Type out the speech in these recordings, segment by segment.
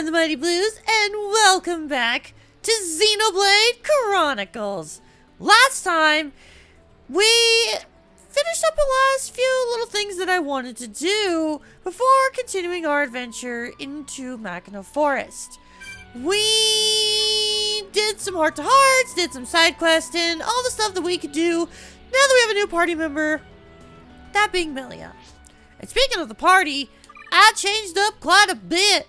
I'm the Mighty Blues, and welcome back to Xenoblade Chronicles. Last time, we finished up the last few little things that I wanted to do before continuing our adventure into Machina Forest. We did some heart-to-hearts, did some side questing, all the stuff that we could do now that we have a new party member, that being Melia. And speaking of the party, I changed up quite a bit.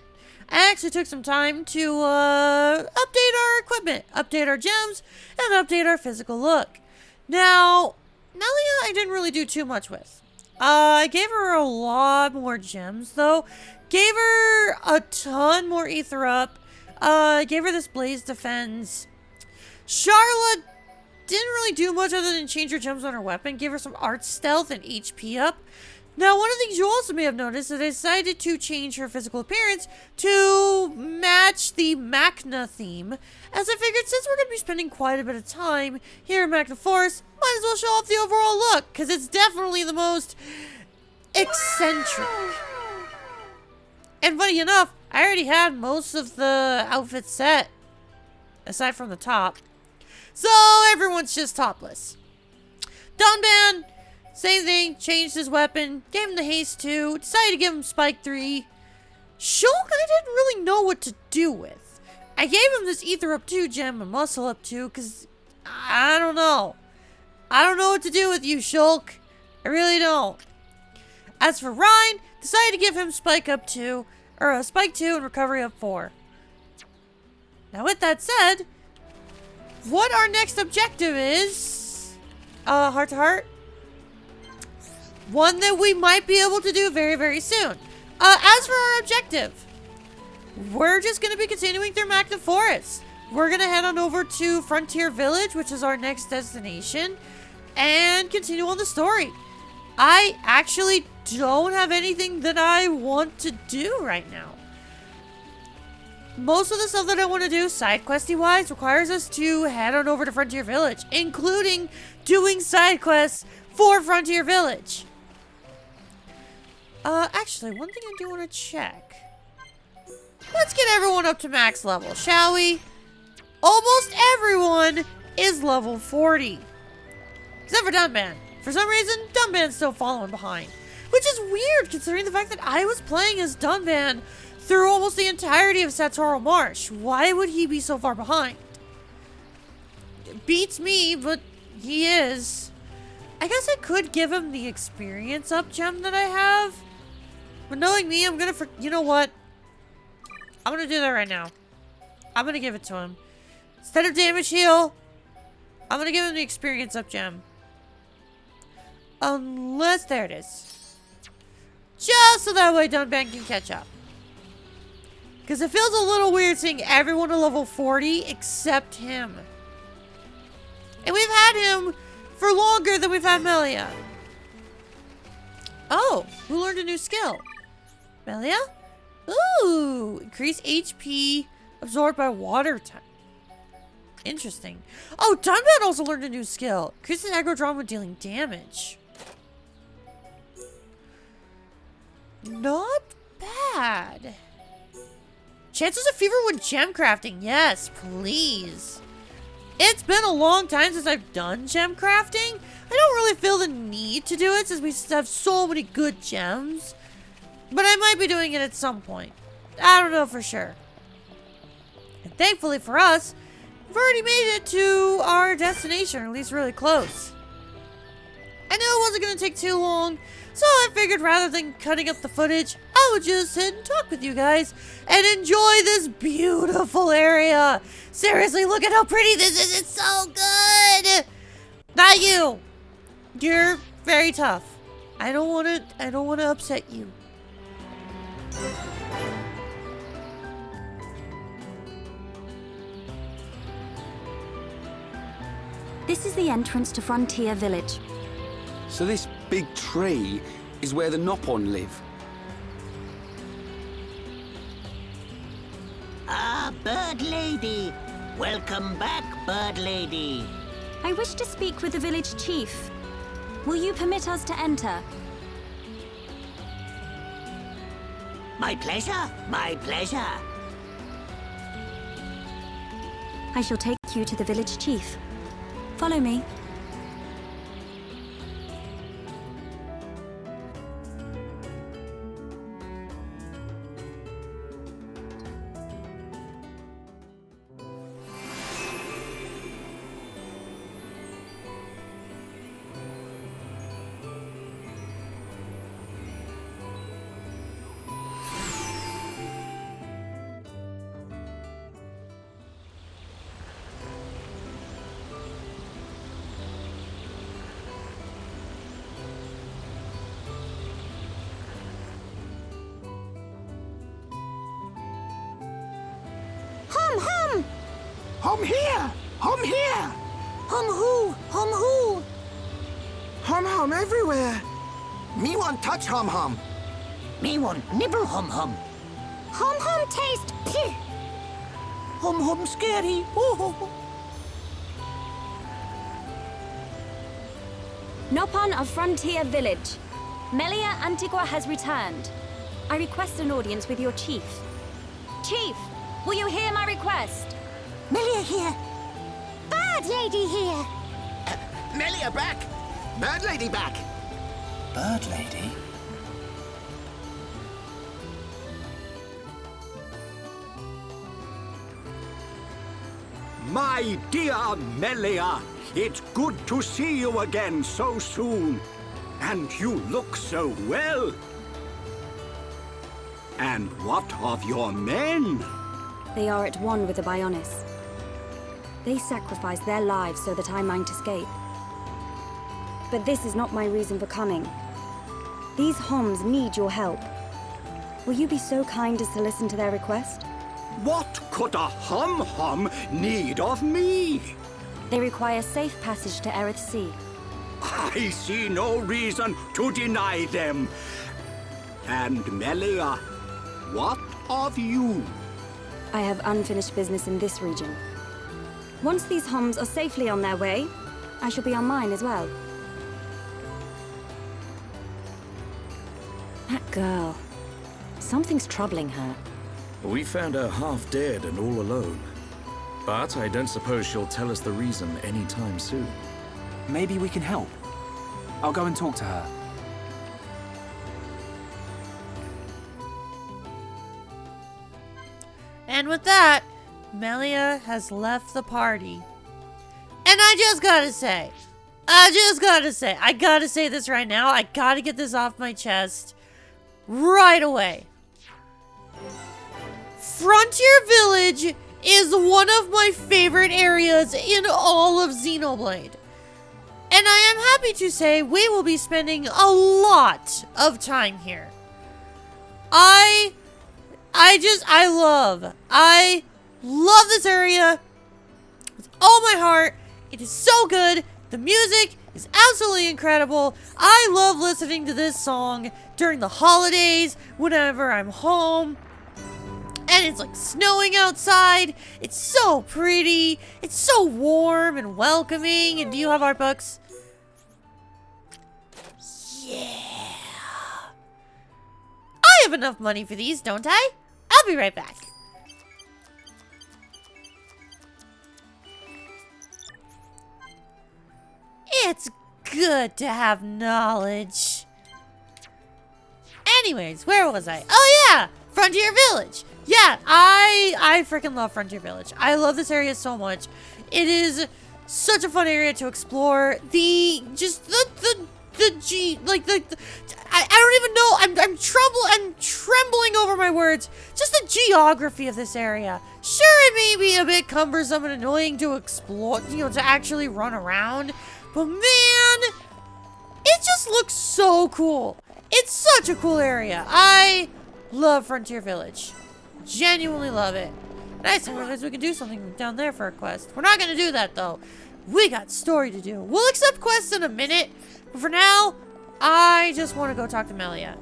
I actually took some time to update our equipment, update our gems, and update our physical look. Now, Melia I didn't really do too much with. I gave her a lot more gems, though. Gave her a ton more ether up. Gave her this Blaze Defense. Charlotte didn't really do much other than change her gems on her weapon. Gave her some art stealth and HP up. Now, one of the things you also may have noticed is I decided to change her physical appearance to match the Machina theme, as I figured since we're going to be spending quite a bit of time here in Machina Forest, might as well show off the overall look, because it's definitely the most eccentric. And funny enough, I already had most of the outfits set, aside from the top, so everyone's just topless. Dunga, same thing, changed his weapon, gave him the haste 2, decided to give him spike 3. Shulk I didn't really know what to do with. I gave him this ether up 2 gem and muscle up 2 because I don't know. I don't know what to do with you, Shulk. I really don't. As for Ryan, decided to give him spike up 2, or spike 2 and recovery up 4. Now with that said, what our next objective is, heart to heart. One that we might be able to do very, very soon. As for our objective, we're just going to be continuing through Machina Forest. We're going to head on over to Frontier Village, which is our next destination, and continue on the story. I actually don't have anything that I want to do right now. Most of the stuff that I want to do, side questy wise, requires us to head on over to Frontier Village, including doing side quests for Frontier Village. Actually, one thing I do want to check. Let's get everyone up to max level, shall we? Almost everyone is level 40. Except for Dunga. For some reason, Dunga's still following behind. Which is weird, considering the fact that I was playing as Dunga through almost the entirety of Satoru Marsh. Why would he be so far behind? It beats me, but he is. I guess I could give him the experience up gem that I have. But knowing me, I'm gonna you know what? I'm gonna do that right now. I'm gonna give it to him. Instead of damage heal, I'm gonna give him the experience up gem. Unless, there it is. Just so that way Dunga can catch up. Because it feels a little weird seeing everyone at level 40 except him. And we've had him for longer than we've had Melia. Oh, who learned a new skill? Melia? Ooh, increase HP absorbed by water type. Interesting. Oh, Dunga also learned a new skill. Increases aggro drawn when dealing damage. Not bad. Chances of fever when gem crafting. Yes, please. It's been a long time since I've done gem crafting. I don't really feel the need to do it since we have so many good gems. But I might be doing it at some point. I don't know for sure. And thankfully for us, we've already made it to our destination, or at least really close. I knew it wasn't going to take too long, so I figured rather than cutting up the footage, I would just sit and talk with you guys and enjoy this beautiful area. Seriously, look at how pretty this is. It's so good. Not you. You're very tough. I don't want to upset you. This is the entrance to Frontier Village. So this big tree is where the Nopon live. Ah, Bird Lady. Welcome back, Bird Lady. I wish to speak with the village chief. Will you permit us to enter? My pleasure, my pleasure. I shall take you to the village chief. Follow me. Hum here! Hum here! Hum who? Hum who? Hum hum everywhere! Me want touch hum hum. Me want nibble hum hum. Hum hum taste pih. Hum hum scary. Oh. Nopon of Frontier Village. Melia Antigua has returned. I request an audience with your chief. Chief, will you hear my request? Melia here. Bird lady here. Melia back! Bird lady back! Bird lady? My dear Melia, it's good to see you again so soon. And you look so well. And what of your men? They are at one with the Bionis. They sacrificed their lives so that I might escape. But this is not my reason for coming. These Homs need your help. Will you be so kind as to listen to their request? What could a hum-hum need of me? They require safe passage to Erith Sea. I see no reason to deny them. And Melia, what of you? I have unfinished business in this region. Once these Homs are safely on their way, I shall be on mine as well. That girl. Something's troubling her. We found her half dead and all alone. But I don't suppose she'll tell us the reason anytime soon. Maybe we can help. I'll go and talk to her. And with that, Melia has left the party. And I gotta say this right now. I gotta get this off my chest right away. Frontier Village is one of my favorite areas in all of Xenoblade. And I am happy to say we will be spending a lot of time here. I love this area with all my heart. It is so good. The music is absolutely incredible. I love listening to this song during the holidays whenever I'm home. And it's like snowing outside. It's so pretty. It's so warm and welcoming. And do you have art books? Yeah. I have enough money for these, don't I? I'll be right back. It's good to have knowledge. Anyways, where was I? Oh yeah, Frontier Village. Yeah, I freaking love Frontier Village. I love this area so much. It is such a fun area to explore. I don't even know. I'm trembling over my words. Just the geography of this area. Sure, it may be a bit cumbersome and annoying to explore, to actually run around. But man, it just looks so cool. It's such a cool area. I love Frontier Village. Genuinely love it. And I realize we can do something down there for a quest. We're not gonna do that though. We got story to do. We'll accept quests in a minute. But for now, I just want to go talk to Melia.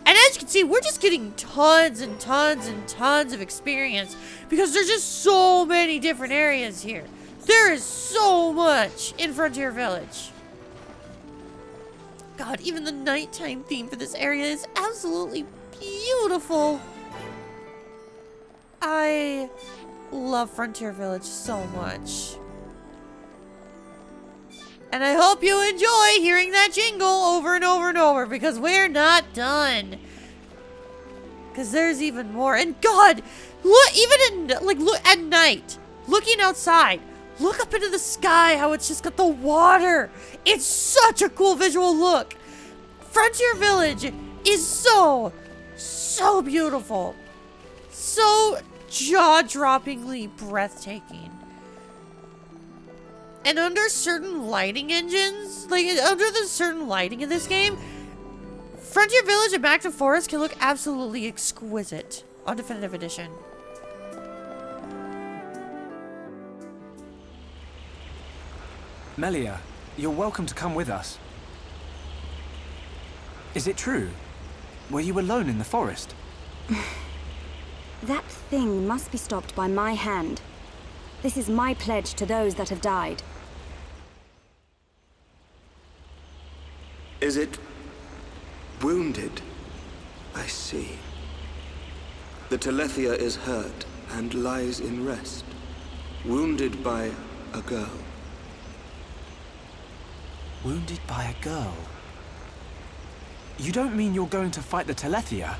And as you can see, we're just getting tons and tons and tons of experience because there's just so many different areas here. There is so much in Frontier Village. God, even the nighttime theme for this area is absolutely beautiful. I love Frontier Village so much. And I hope you enjoy hearing that jingle over and over and over, because we're not done. Because there's even more. And God, look, even in, like, look at night, looking outside, look up into the sky, how it's just got the water. It's such a cool visual look. Frontier Village is so beautiful. So jaw-droppingly breathtaking. And under certain lighting engines, like under the certain lighting in this game, Frontier Village and Back to Forest can look absolutely exquisite on Definitive Edition. Melia, you're welcome to come with us. Is it true? Were you alone in the forest? That thing must be stopped by my hand. This is my pledge to those that have died. Is it wounded? I see. The Telethia is hurt and lies in rest, wounded by a girl. Wounded by a girl? You don't mean you're going to fight the Telethia?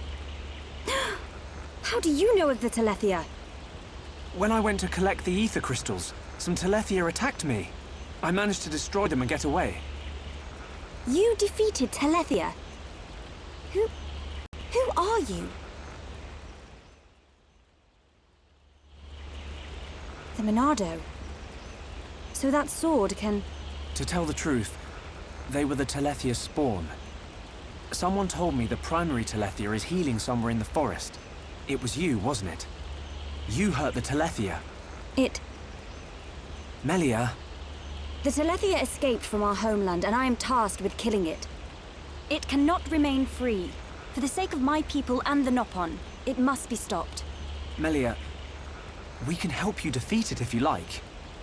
How do you know of the Telethia? When I went to collect the ether crystals, some Telethia attacked me. I managed to destroy them and get away. You defeated Telethia? Who are you? The Monado. So that sword can... To tell the truth, they were the Telethia spawn. Someone told me the primary Telethia is healing somewhere in the forest. It was you, wasn't it? You hurt the Telethia. Melia. The Telethia escaped from our homeland, and I am tasked with killing it. It cannot remain free. For the sake of my people and the Nopon, it must be stopped. Melia, we can help you defeat it if you like.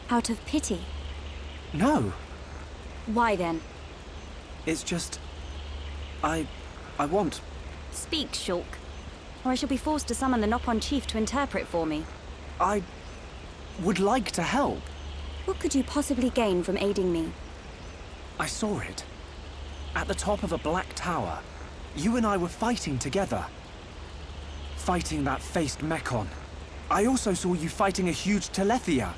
Out of pity? No. Why then? It's just... I want... Speak, Shulk, or I shall be forced to summon the Nopon chief to interpret for me. I would like to help. What could you possibly gain from aiding me? I saw it. At the top of a black tower. You and I were fighting together. Fighting that faced Mekon. I also saw you fighting a huge Telethia.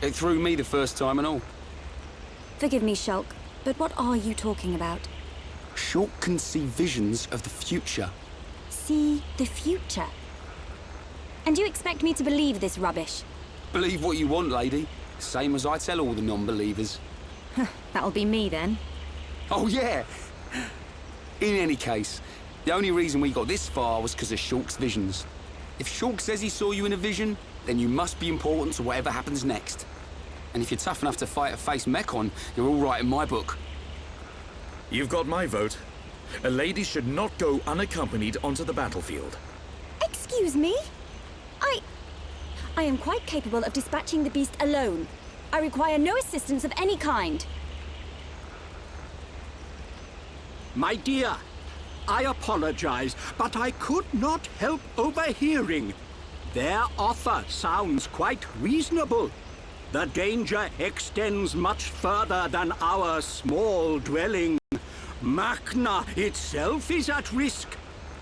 It threw me the first time and all. Forgive me, Shulk, but what are you talking about? Shulk can see visions of the future. See the future? And you expect me to believe this rubbish? Believe what you want, lady. Same as I tell all the non-believers. That'll be me then. Oh, yeah. In any case, the only reason we got this far was because of Shulk's visions. If Shulk says he saw you in a vision, then you must be important to whatever happens next. And if you're tough enough to fight a face Mekon, you're all right in my book. You've got my vote. A lady should not go unaccompanied onto the battlefield. Excuse me? I am quite capable of dispatching the beast alone. I require no assistance of any kind. My dear, I apologize, but I could not help overhearing. Their offer sounds quite reasonable. The danger extends much further than our small dwelling. Makna itself is at risk,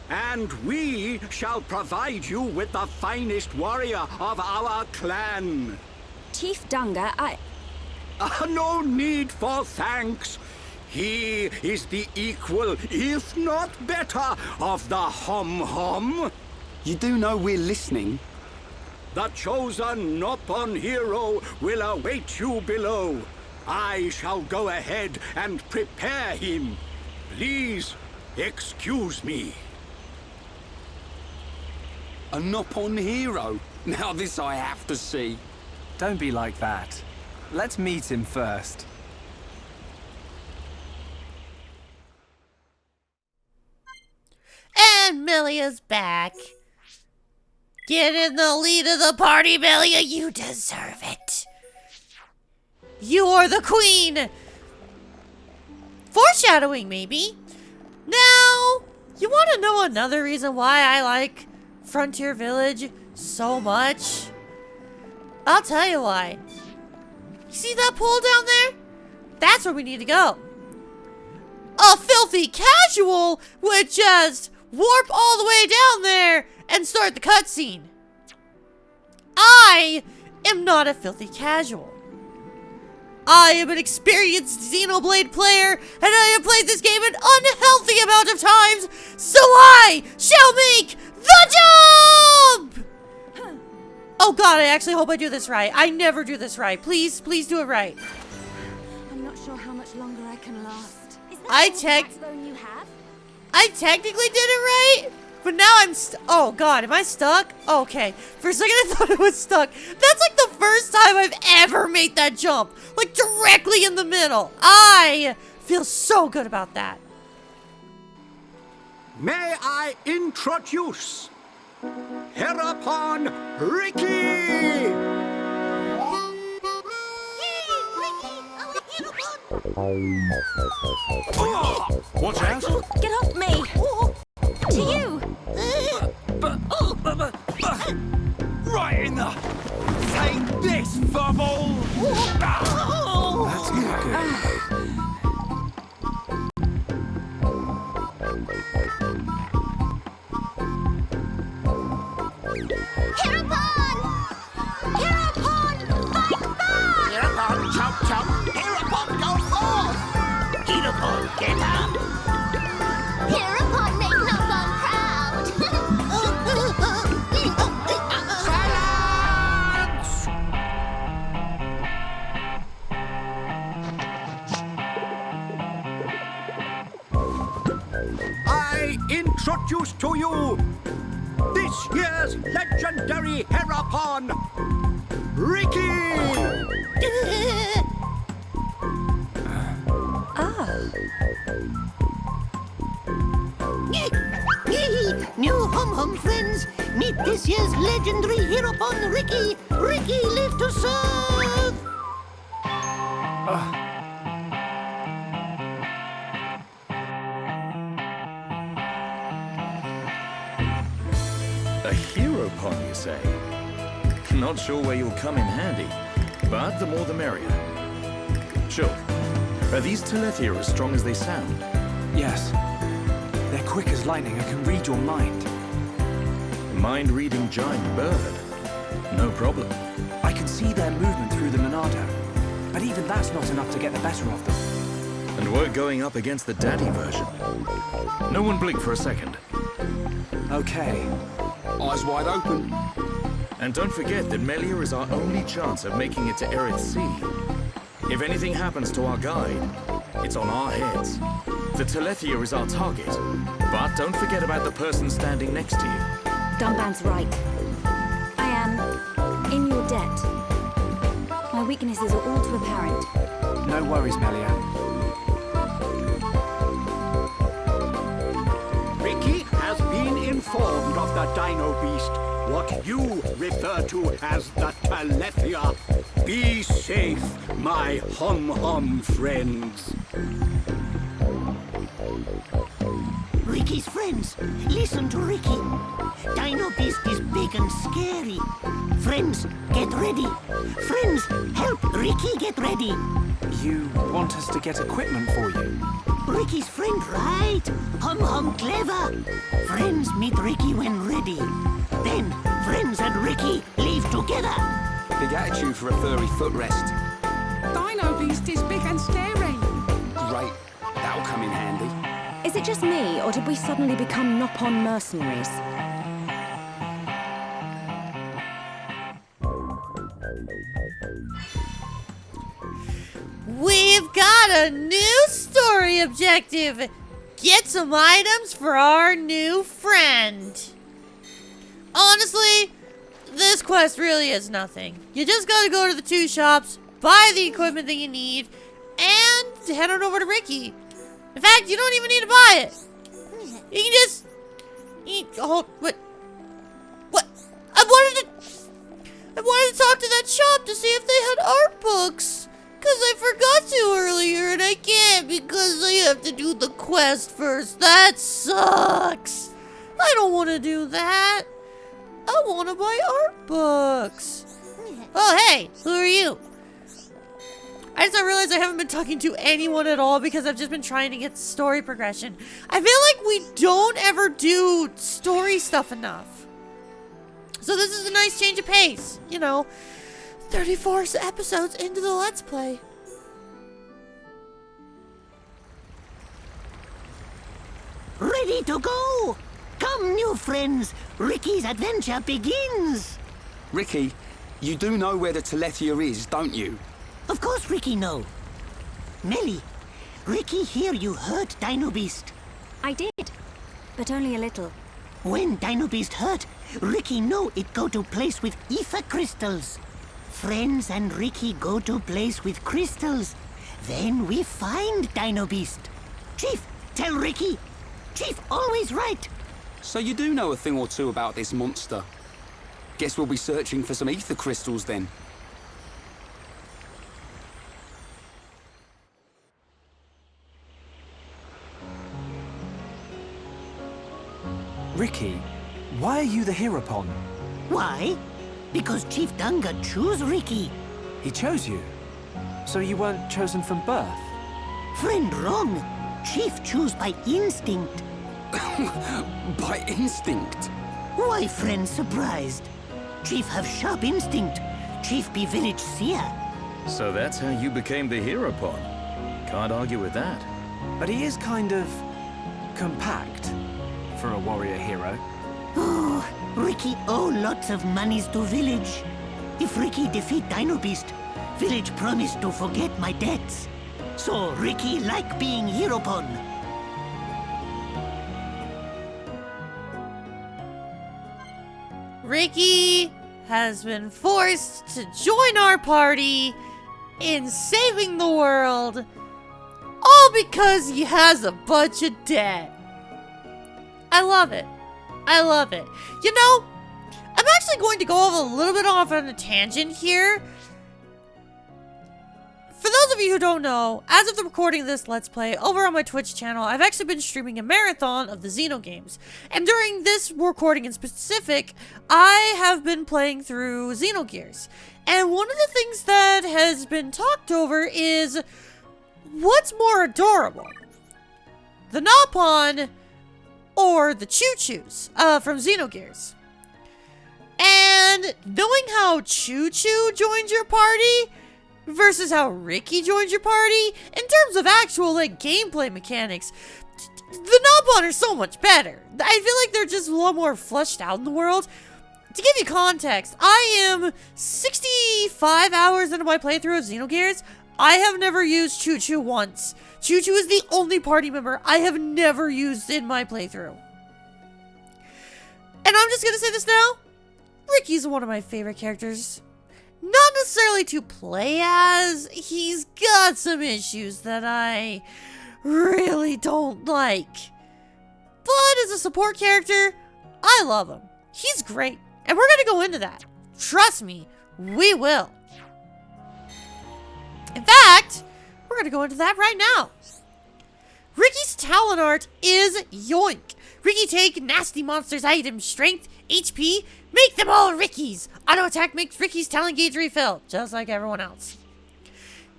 and we shall provide you with the finest warrior of our clan. Chief Dunga, No need for thanks. He is the equal, if not better, of the Hom-Hom. You do know we're listening. The chosen Nopon hero will await you below. I shall go ahead and prepare him. Please, excuse me. A Nopon hero? Now this I have to see. Don't be like that. Let's meet him first. And Melia's back. Get in the lead of the party, Melia. You deserve it. You're the queen. Foreshadowing, maybe. Now, you want to know another reason why I like Frontier Village so much? I'll tell you why. You see that pole down there? That's where we need to go. A filthy casual would just warp all the way down there and start the cutscene. I am not a filthy casual. I am an experienced Xenoblade player, and I have played this game an unhealthy amount of times, so I shall make the jump! Oh god, I actually hope I do this right. I never do this right. Please, please do it right. I'm not sure how much longer I can last. Is that I all the backbone you have? I technically did it right, but now I'm oh god, am I stuck? Oh, okay. For a second I thought it was stuck. That's like the first time I've ever made that jump. Like directly in the middle. I feel so good about that. May I introduce Heropon Riki! Watch out! Get off me! To you! Right in the... Take this, bubble! That's not good. Heropon! Heropon! Fight back! Heropon, chomp chomp. Heropon, go forth. Heropon, get up. Heropon make Nopon proud! I introduce to you this year's legendary Heropon, Riki! New hum friends, meet this year's legendary Heropon Riki. Riki live to serve. A Heropon, you say? Not sure where you'll come in handy, but the more the merrier. Sure. Are these Telethia as strong as they sound? Yes. They're quick as lightning and can read your mind. Mind-reading giant bird? No problem. I can see their movement through the Monado, but even that's not enough to get the better of them. And we're going up against the daddy version. No one blink for a second. Okay. Eyes wide open. And don't forget that Melia is our only chance of making it to Erith Sea. If anything happens to our guide, it's on our heads. The Telethia is our target, but don't forget about the person standing next to you. Dunban's right. I am in your debt. My weaknesses are all too apparent. No worries, Melia. Riki has been informed of the Dino Beast, what you refer to as the Telethia. Be safe, my hum friends. Riki's friends, listen to Riki. Dino Beast is big and scary. Friends, get ready. Friends, help Riki get ready. You want us to get equipment for you? Riki's friend, right? Hum clever. Friends meet Riki when ready. Then, friends and Riki leave together. Big attitude for a furry footrest. Dino Beast is big and scary. Great. That'll come in handy. Is it just me, or did we suddenly become Nopon mercenaries? We've got a new story objective. Get some items for our new friend. Honestly, this quest really is nothing. You just gotta go to the two shops, buy the equipment that you need, and head on over to Riki. In fact, you don't even need to buy it. You can just... Hold... What? I wanted to talk to that shop to see if they had art books. Because I forgot to earlier, and I can't because I have to do the quest first. That sucks. I don't want to do that. I want to buy art books. Oh, hey, who are you? I just realized I haven't been talking to anyone at all because I've just been trying to get story progression. I feel like we don't ever do story stuff enough. So this is a nice change of pace. You know, 34 episodes into the Let's Play. Ready to go! Come, new friends! Ricky's adventure begins! Riki, you do know where the Telethia is, don't you? Of course Ricky know. Melia, Riki hear you hurt Dino Beast. I did, but only a little. When Dino Beast hurt, Riki know it go to place with ether crystals. Friends and Riki go to place with crystals. Then we find Dino Beast. Chief, tell Riki. Chief always right. So you do know a thing or two about this monster. Guess we'll be searching for some ether crystals then. Riki, why are you the Heropon? Why? Because Chief Dunga choose Riki. He chose you. So you weren't chosen from birth? Friend wrong. Chief choose by instinct. By instinct? Why friend surprised? Chief have sharp instinct. Chief be village seer. So that's how you became the Heropon. Can't argue with that. But he is kind of compact for a warrior hero. Oh, Riki owe lots of monies to village. If Riki defeat Dino Beast, village promise to forget my debts. So Riki like being Heropon. Riki has been forced to join our party in saving the world, all because he has a bunch of debt. I love it. I love it. You know, I'm actually going to go off a little bit off on a tangent here. For those of you who don't know, as of the recording of this Let's Play, over on my Twitch channel, I've actually been streaming a marathon of the Xeno games. And during this recording in specific, I have been playing through Xenogears. And one of the things that has been talked over is, what's more adorable? The Nopon or the Choo-Choos from Xenogears? And knowing how Choo-Choo joined your party versus how Riki joined your party, in terms of actual, like, gameplay mechanics, the Nopon are so much better. I feel like they're just a lot more fleshed out in the world. To give you context, I am 65 hours into my playthrough of Xenogears. I have never used Choo-Choo once. Choo-Choo is the only party member I have never used in my playthrough. And I'm just gonna say this now. Riki's one of my favorite characters. Not necessarily to play as. He's got some issues that I really don't like. But as a support character, I love him. He's great. And we're gonna go into that. Trust me, we will. In fact, we're gonna go into that right now. Riki's talent art is Yoink. Riki take nasty monsters' items, strength, HP, make them all Riki's. Auto attack makes Riki's talent gauge refill, just like everyone else.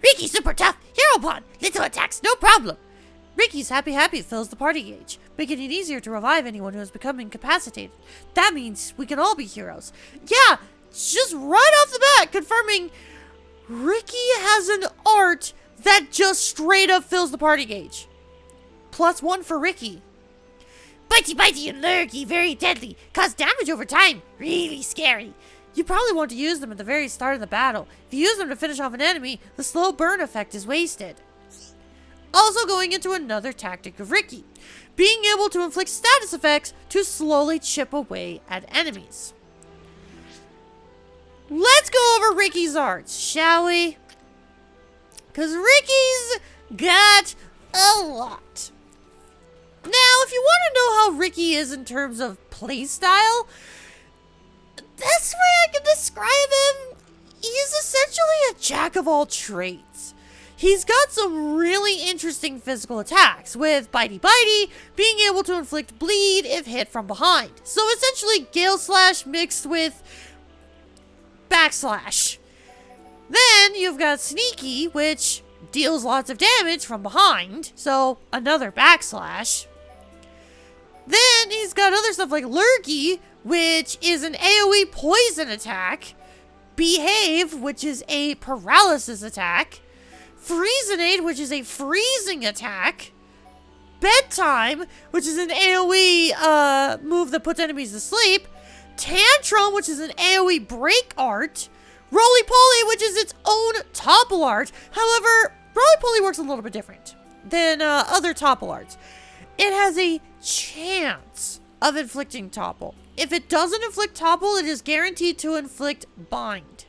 Riki's super tough, Heropon, little attacks, no problem. Riki's happy fills the party gauge, making it easier to revive anyone who has become incapacitated. That means we can all be heroes. Yeah, just right off the bat, confirming Riki has an art that just straight up fills the party gauge. +1 for Riki. Bitey and lurky, very deadly. Cause damage over time, really scary. You probably want to use them at the very start of the battle. If you use them to finish off an enemy, the slow burn effect is wasted. Also going into another tactic of Riki, being able to inflict status effects to slowly chip away at enemies. Let's go over Riki's arts, shall we? Because Riki's got a lot. Now, if you want to know how Riki is in terms of playstyle, that's the way I can describe him. He's essentially a jack of all trades. He's got some really interesting physical attacks, with Bitey being able to inflict bleed if hit from behind. So essentially Gale Slash mixed with Backslash. Then you've got Sneaky, which deals lots of damage from behind, so another backslash. Then he's got other stuff like Lurgy, which is an AoE poison attack. Behave, which is a paralysis attack. Freezenade, which is a freezing attack. Bedtime, which is an AoE move that puts enemies to sleep. Tantrum, which is an AoE break art. Roly-Poly, which is its own topple art. However, Roly-Poly works a little bit different than other topple arts. It has a chance of inflicting topple. If it doesn't inflict topple, it is guaranteed to inflict bind.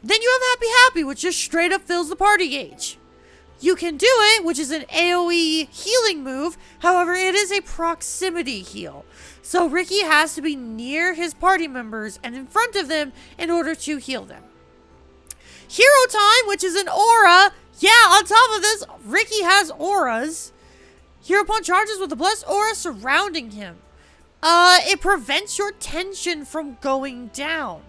Then you have Happy Happy, which just straight up fills the party gauge. You can do it, which is an AoE healing move. However, it is a proximity heal. So Riki has to be near his party members and in front of them in order to heal them. Hero Time, which is an aura. Yeah, on top of this, Riki has auras. Heropon charges with the blessed aura surrounding him. It prevents your tension from going down,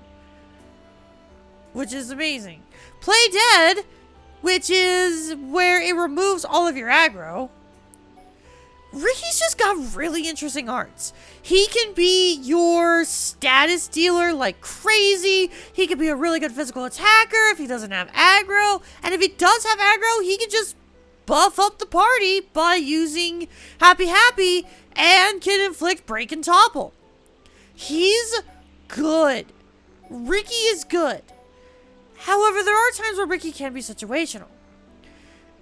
which is amazing. Play Dead, which is where it removes all of your aggro. Riki's just got really interesting arts. He can be your status dealer like crazy. He can be a really good physical attacker if he doesn't have aggro. And if he does have aggro, he can just buff up the party by using Happy Happy and can inflict break and topple. He's good. Riki is good. However, there are times where Riki can be situational.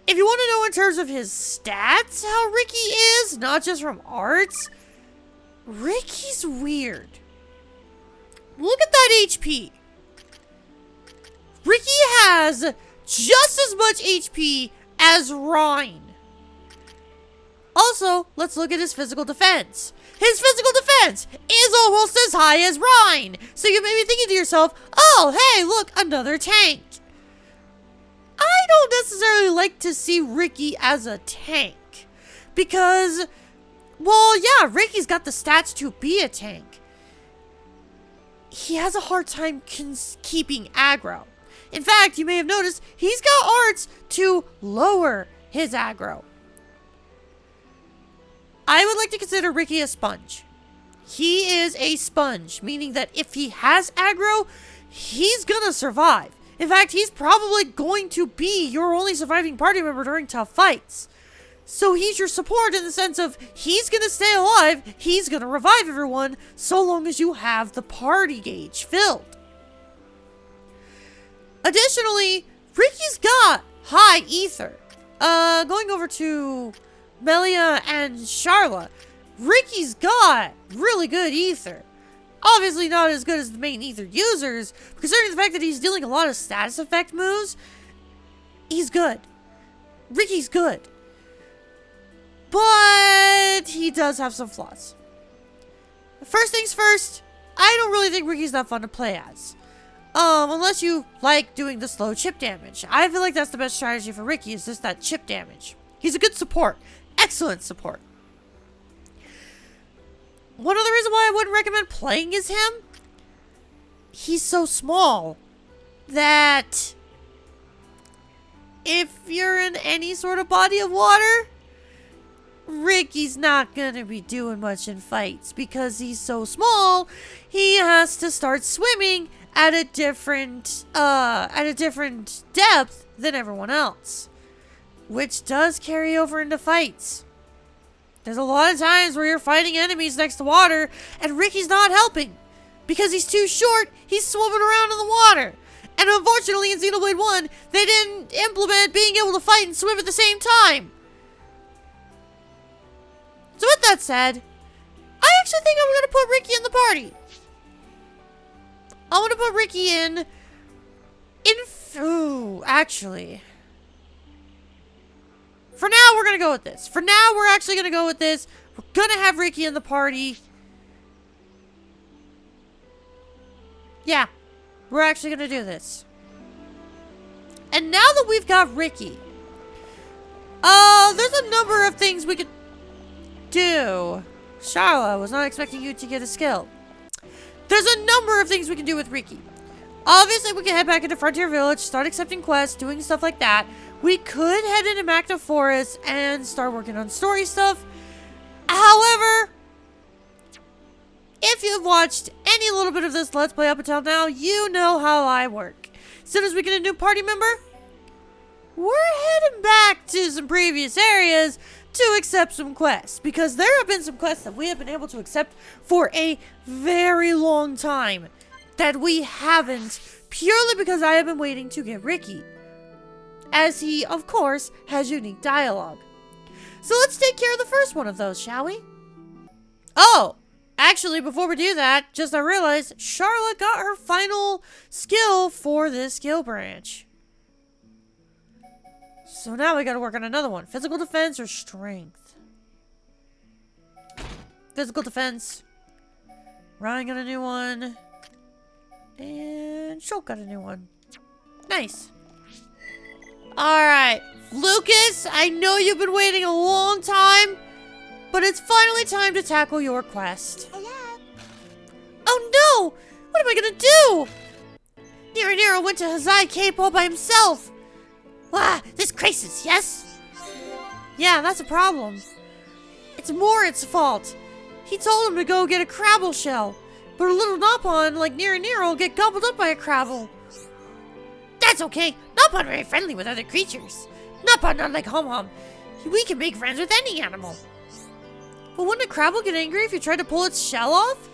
If you want to know in terms of his stats how Riki is, not just from arts, Riki's weird. Look at that HP. Riki has just as much HP as Rhine. Also, let's look at his physical defense. His physical defense is almost as high as Rhine. So you may be thinking to yourself, oh, hey, look, another tank. I don't necessarily like to see Riki as a tank. Because, well, yeah, Riki's got the stats to be a tank. He has a hard time keeping aggro. In fact, you may have noticed he's got arts to lower his aggro. I would like to consider Riki a sponge. He is a sponge, meaning that if he has aggro, he's gonna survive. In fact, he's probably going to be your only surviving party member during tough fights. So he's your support in the sense of he's gonna stay alive, he's gonna revive everyone, so long as you have the party gauge filled. Additionally, Riki's got high ether. Going over to Melia and Charla, Riki's got really good ether. Obviously not as good as the main ether users, but considering the fact that he's dealing a lot of status effect moves, he's good. Riki's good. But he does have some flaws. First things first, I don't really think Riki's that fun to play as. Unless you like doing the slow chip damage. I feel like that's the best strategy for Riki, is just that chip damage. He's a good support. Excellent support. One other reason why I wouldn't recommend playing as him, he's so small that if you're in any sort of body of water, Riki's not gonna be doing much in fights because he's so small. He has to start swimming at a different depth than everyone else, which does carry over into fights. There's a lot of times where you're fighting enemies next to water and Riki's not helping because he's too short. He's swimming around in the water. And unfortunately in Xenoblade 1, they didn't implement being able to fight and swim at the same time. So with that said, I actually think I'm going to put Riki in the party. I'm going to put Riki in... Ooh, actually... For now, we're going to go with this. For now, we're actually going to go with this. We're going to have Riki in the party. Yeah, we're actually going to do this. And now that we've got Riki, there's a number of things we could do. Charla, I was not expecting you to get a skill. There's a number of things we can do with Riki. Obviously, we can head back into Frontier Village, start accepting quests, doing stuff like that. We could head into Magna Forest and start working on story stuff. However, if you've watched any little bit of this Let's Play up until now, you know how I work. As soon as we get a new party member, we're heading back to some previous areas to accept some quests. Because there have been some quests that we have been able to accept for a very long time that we haven't, purely because I have been waiting to get Riki, as he, of course, has unique dialogue. So let's take care of the first one of those, shall we? Oh, actually, before we do that, just I realized Charlotte got her final skill for this skill branch. So now we gotta work on another one. Physical defense or strength? Physical defense. Ryan got a new one. And Shulk got a new one. Nice. Alright. Lucas, I know you've been waiting a long time, but it's finally time to tackle your quest. Hello? Oh no! What am I gonna do? Nero went to Hazai Cape all by himself. Wow, this crisis, yes? Yeah, that's a problem. It's Morit's fault. He told him to go get a Crabble shell, but a little Nopon like Nero will get gobbled up by a Crabble. That's okay. Nopon very friendly with other creatures. Nopon not like Hom. We can make friends with any animal. But wouldn't a Crabble get angry if you tried to pull its shell off?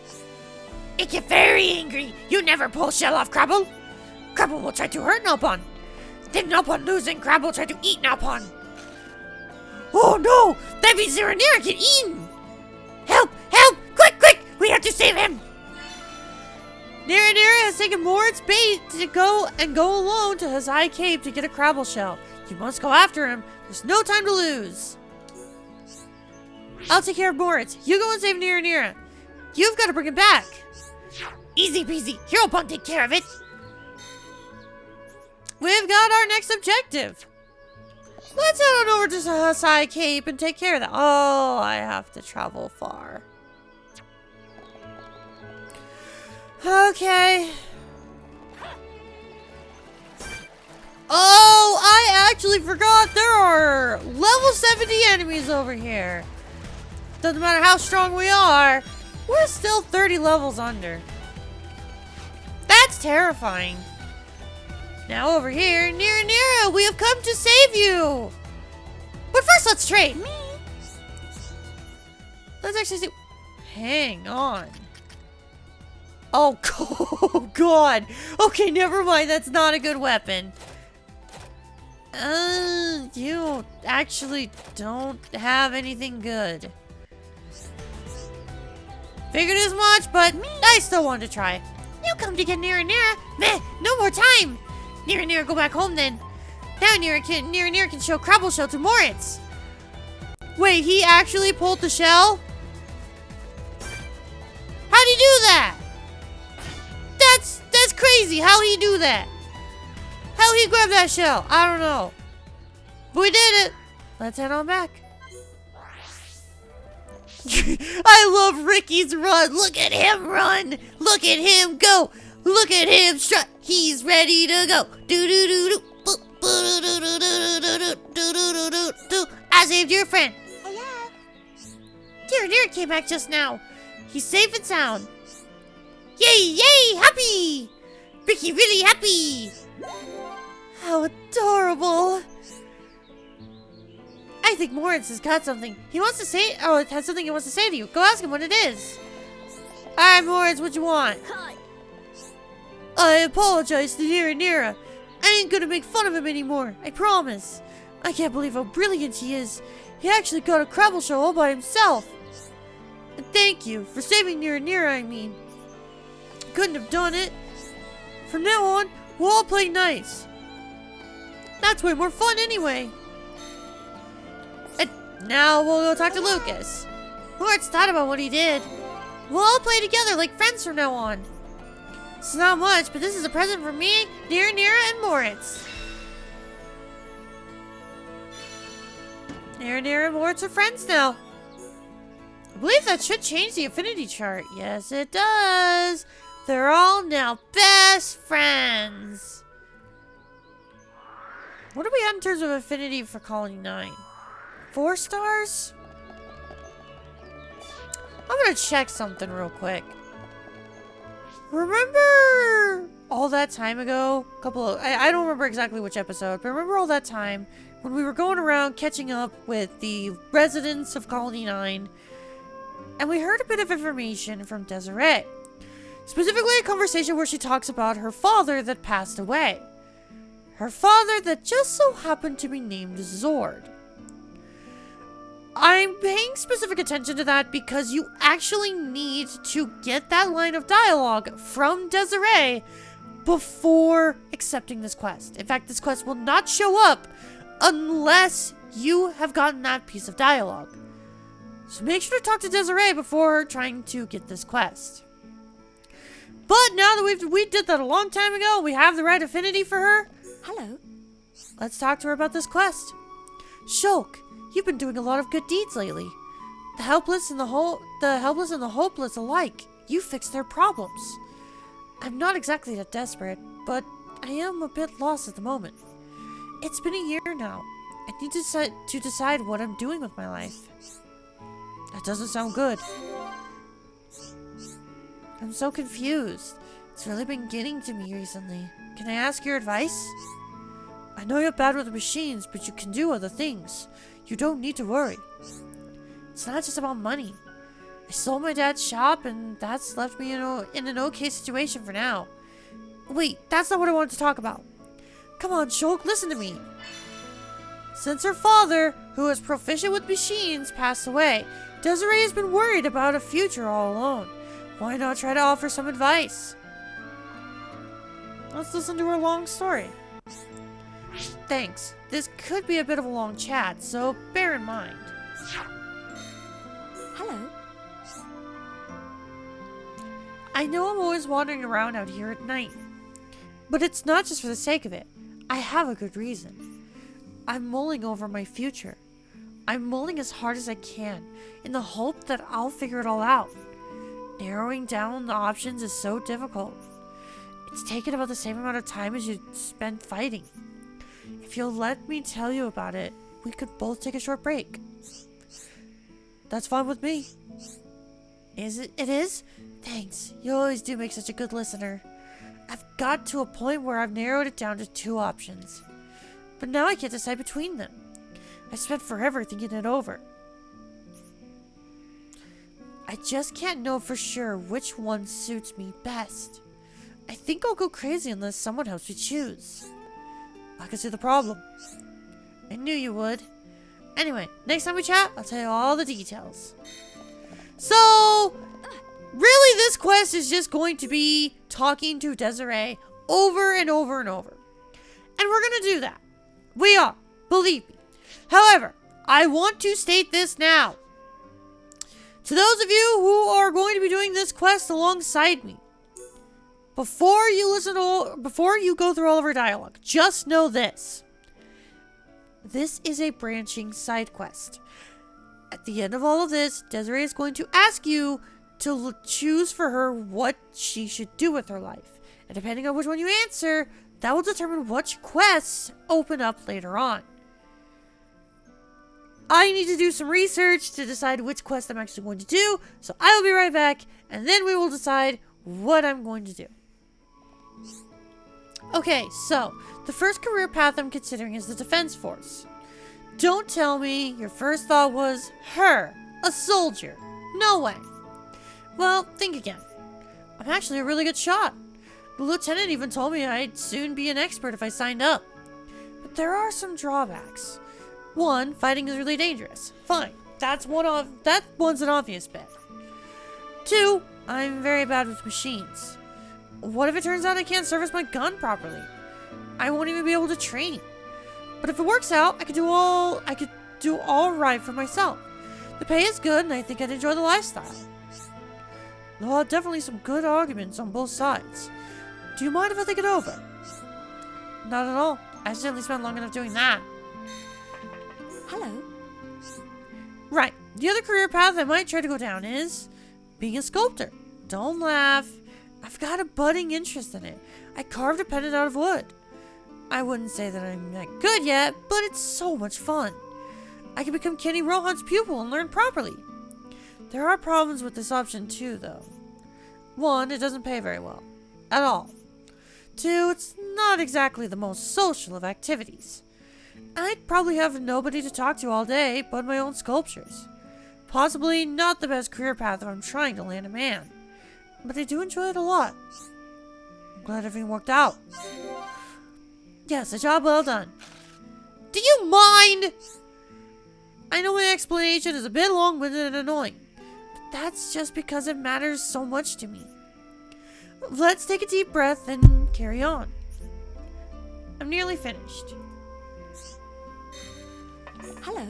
It get very angry. You never pull shell off, Crabble. Crabble will try to hurt Nopon. Then Nopon losing, Crabble try to eat Nopon. Oh no! That means Xenoblade get eaten! Help! Help! Quick! We have to save him! Nera has taken Morit's bait to go alone to Hazai Cave to get a Crabble shell. You must go after him. There's no time to lose. I'll take care of Moritz. You go and save Nera. You've got to bring him back. Easy peasy. Heropon take care of it. We've got our next objective. Let's head on over to Hazai Cape and take care of that. Oh, I have to travel far. Okay. Oh, I actually forgot there are level 70 enemies over here. Doesn't matter how strong we are, we're still 30 levels under. That's terrifying. Now over here, Nera, we have come to save you. But first, let's trade. Me. Let's actually see. Hang on. Oh, oh God. Okay, never mind. That's not a good weapon. You actually don't have anything good. Figured as much, but I still wanted to try. You come to get Nera. Meh, no more time. Nera, go back home then. Now Nera can show Crabble shell to Moritz. Wait, he actually pulled the shell? How'd he do that? That's crazy. How'd he do that? How'd he grab that shell? I don't know. But we did it. Let's head on back. I love Riki's run. Look at him run. Look at him go. Look at him strut. He's ready to go. I saved your friend. Hello? Nera came back just now. He's safe and sound. Yay, happy. Riki really happy. How adorable. I think Moritz has got something. He wants to say, it has something he wants to say to you. Go ask him what it is. Alright, Moritz, what you want? Hi. I apologize to Nera. I ain't gonna make fun of him anymore. I promise. I can't believe how brilliant he is. He actually got a Crabble show all by himself. And thank you for saving Nera, I mean. Couldn't have done it. From now on, we'll all play nice. That's way more fun anyway. And now we'll go talk to Lucas. Moritz thought about what he did. We'll all play together like friends from now on. It's not much, but this is a present from me, Nera, and Moritz. Nera and Moritz are friends now. I believe that should change the affinity chart. Yes, it does. They're all now best friends. What are we at in terms of affinity for Colony 9? 4 stars? I'm gonna check something real quick. Remember all that time ago? I don't remember exactly which episode, but remember all that time when we were going around catching up with the residents of Colony 9, and we heard a bit of information from Desiree. Specifically a conversation where she talks about her father that passed away. Her father that just so happened to be named Zord. I'm paying specific attention to that because you actually need to get that line of dialogue from Desiree before accepting this quest. In fact, this quest will not show up unless you have gotten that piece of dialogue. So make sure to talk to Desiree before trying to get this quest. But now that we did that a long time ago, we have the right affinity for her. Hello. Let's talk to her about this quest. Shulk, you've been doing a lot of good deeds lately. The helpless and the hopeless alike. You fixed their problems. I'm not exactly that desperate, but I am a bit lost at the moment. It's been a year now. I need to decide what I'm doing with my life. That doesn't sound good. I'm so confused. It's really been getting to me recently. Can I ask your advice? I know you're bad with the machines, but you can do other things. You don't need to worry. It's not just about money. I sold my dad's shop, and that's left me in an okay situation for now. Wait, that's not what I wanted to talk about. Come on, Shulk, listen to me. Since her father, who is proficient with machines, passed away, Desiree has been worried about a future all alone. Why not try to offer some advice? Let's listen to her long story. Thanks. This could be a bit of a long chat, so bear in mind. Hello. I know I'm always wandering around out here at night, but it's not just for the sake of it. I have a good reason. I'm mulling over my future. I'm mulling as hard as I can, in the hope that I'll figure it all out. Narrowing down the options is so difficult. It's taken about the same amount of time as you spent fighting. If you'll let me tell you about it, we could both take a short break. That's fine with me. Is it? It is? Thanks. You always do make such a good listener. I've got to a point where I've narrowed it down to 2 options. But now I can't decide between them. I spent forever thinking it over. I just can't know for sure which one suits me best. I think I'll go crazy unless someone helps me choose. I can see the problem. I knew you would. Anyway, next time we chat, I'll tell you all the details. So, really this quest is just going to be talking to Desiree over and over and over. And we're going to do that. We are. Believe me. However, I want to state this now. To those of you who are going to be doing this quest alongside me, before you go through all of our dialogue, just know this. This is a branching side quest. At the end of all of this, Desiree is going to ask you to choose for her what she should do with her life. And depending on which one you answer, that will determine which quests open up later on. I need to do some research to decide which quest I'm actually going to do, so I will be right back, and then we will decide what I'm going to do. Okay, so, the first career path I'm considering is the Defense Force. Don't tell me your first thought was, her, a soldier. No way. Well, think again. I'm actually a really good shot. The lieutenant even told me I'd soon be an expert if I signed up. But there are some drawbacks. 1, fighting is really dangerous. Fine, that one's an obvious bet. 2, I'm very bad with machines. What if it turns out I can't service my gun properly? I won't even be able to train. But if it works out, I could do all right for myself. The pay is good, and I think I'd enjoy the lifestyle. There are definitely some good arguments on both sides. Do you mind if I think it over? Not at all. I accidentally spent long enough doing that. Hello. Right. The other career path I might try to go down is being a sculptor. Don't laugh. I've I've got a budding interest in it. I carved a pendant out of wood. I wouldn't say that I'm that good yet, but it's so much fun. I can become Kenny Rohan's pupil and learn properly. There are problems with this option too, though. 1, it doesn't pay very well. At all. 2, it's not exactly the most social of activities. I'd probably have nobody to talk to all day but my own sculptures. Possibly not the best career path if I'm trying to land a man. But I do enjoy it a lot. I'm glad everything worked out. Yes, a job well done. Do you mind? I know my explanation is a bit long-winded and annoying, but that's just because it matters so much to me. Let's take a deep breath and carry on. I'm nearly finished. Hello.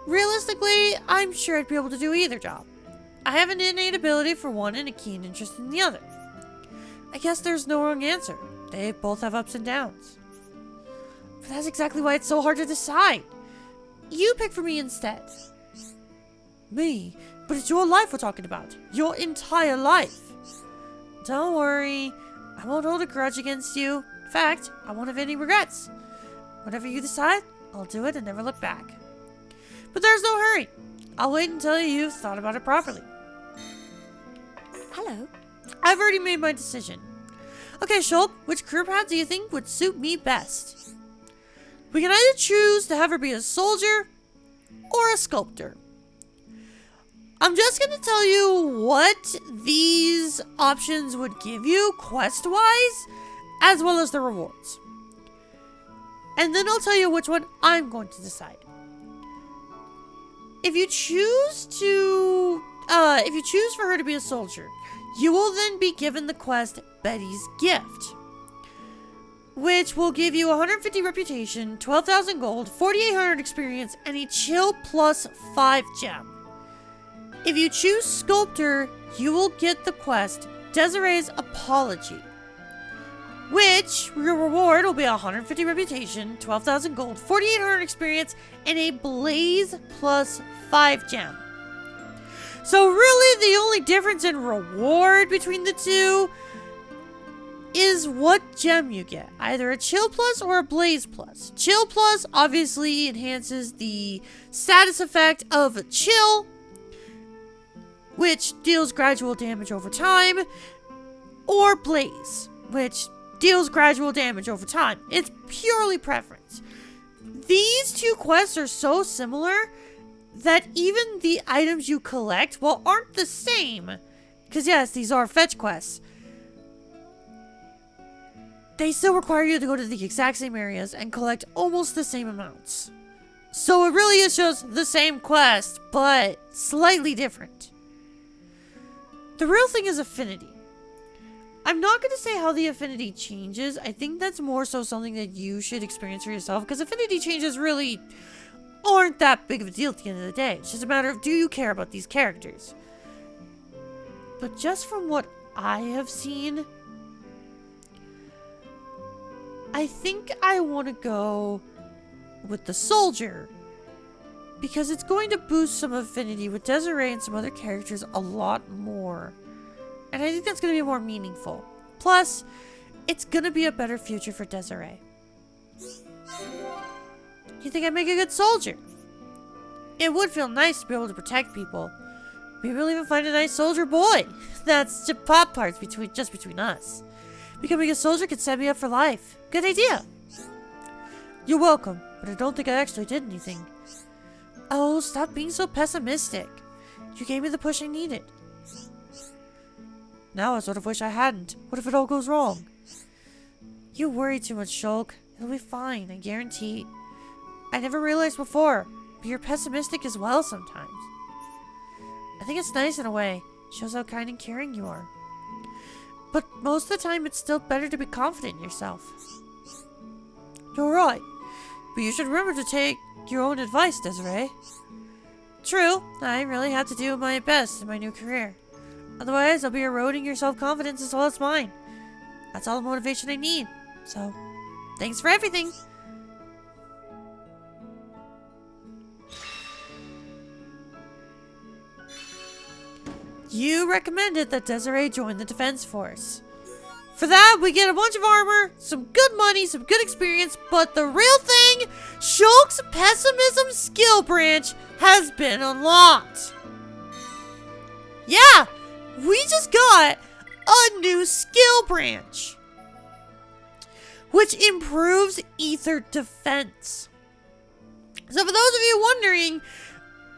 Realistically, I'm sure I'd be able to do either job. I have an innate ability for one and a keen interest in the other. I guess there's no wrong answer. They both have ups and downs. But that's exactly why it's so hard to decide. You pick for me instead. Me? But it's your life we're talking about. Your entire life. Don't worry. I won't hold a grudge against you. In fact, I won't have any regrets. Whatever you decide, I'll do it and never look back. But there's no hurry. I'll wait until you've thought about it properly. Hello. I've already made my decision. Okay, Shulk, which career path do you think would suit me best? We can either choose to have her be a soldier or a sculptor. I'm just going to tell you what these options would give you quest-wise, as well as the rewards. And then I'll tell you which one I'm going to decide. If you choose for her to be a soldier, you will then be given the quest Betty's Gift, which will give you 150 reputation, 12,000 gold, 4,800 experience, and a chill plus 5 gem. If you choose Sculptor, you will get the quest Desiree's Apology, which your reward will be 150 reputation, 12,000 gold, 4,800 experience, and a Blaze plus 5 gem. So really the only difference in reward between the two is what gem you get. Either a Chill Plus or a Blaze Plus. Chill Plus obviously enhances the status effect of Chill, which deals gradual damage over time, or Blaze, which deals gradual damage over time. It's purely preference. These two quests are so similar that even the items you collect, while aren't the same, because yes, these are fetch quests, they still require you to go to the exact same areas and collect almost the same amounts. So it really is just the same quest, but slightly different. The real thing is affinity. I'm not going to say how the affinity changes. I think that's more so something that you should experience for yourself, because affinity changes really aren't that big of a deal at the end of the day. It's just a matter of, do you care about these characters? But just from what I have seen, I think I want to go with the soldier, because it's going to boost some affinity with Desiree and some other characters a lot more. And I think that's going to be more meaningful. Plus, it's going to be a better future for Desiree. You think I'd make a good soldier? It would feel nice to be able to protect people. Maybe we'll even find a nice soldier boy. That's the pop parts just between us. Becoming a soldier could set me up for life. Good idea. You're welcome, but I don't think I actually did anything. Oh, stop being so pessimistic. You gave me the push I needed. Now I sort of wish I hadn't. What if it all goes wrong? You worry too much, Shulk. It'll be fine, I guarantee. I never realized before, but you're pessimistic as well sometimes. I think it's nice in a way. It shows how kind and caring you are. But most of the time, it's still better to be confident in yourself. You're right. But you should remember to take your own advice, Desiree. True, I really have to do my best in my new career. Otherwise, I'll be eroding your self-confidence as well as mine. That's all the motivation I need. So, thanks for everything. you recommended that Desiree join the defense force. For that, we get a bunch of armor, some good money, some good experience, but the real thing, Shulk's Pessimism skill branch has been unlocked. Yeah, we just got a new skill branch, which improves ether defense. So for those of you wondering,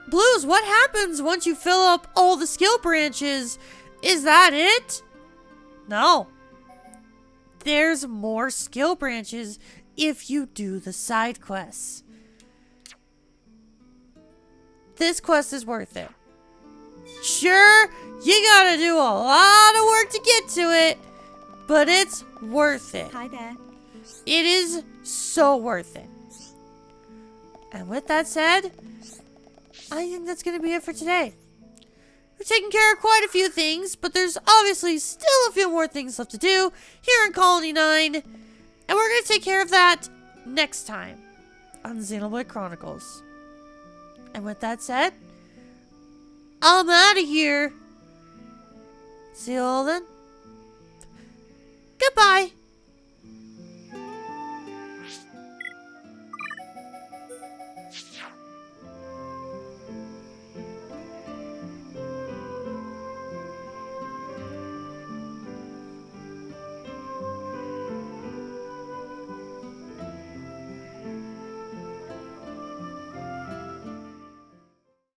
Blues, what happens once you fill up all the skill branches? Is that it? No. There's more skill branches if you do the side quests. This quest is worth it. Sure, you gotta do a lot of work to get to it, but it's worth it. Hi there. It is so worth it. And with that said, I think that's going to be it for today. We've taken care of quite a few things, but there's obviously still a few more things left to do here in Colony 9. And we're going to take care of that next time on Xenoblade Chronicles. And with that said, I'm out of here. See you all then. Goodbye.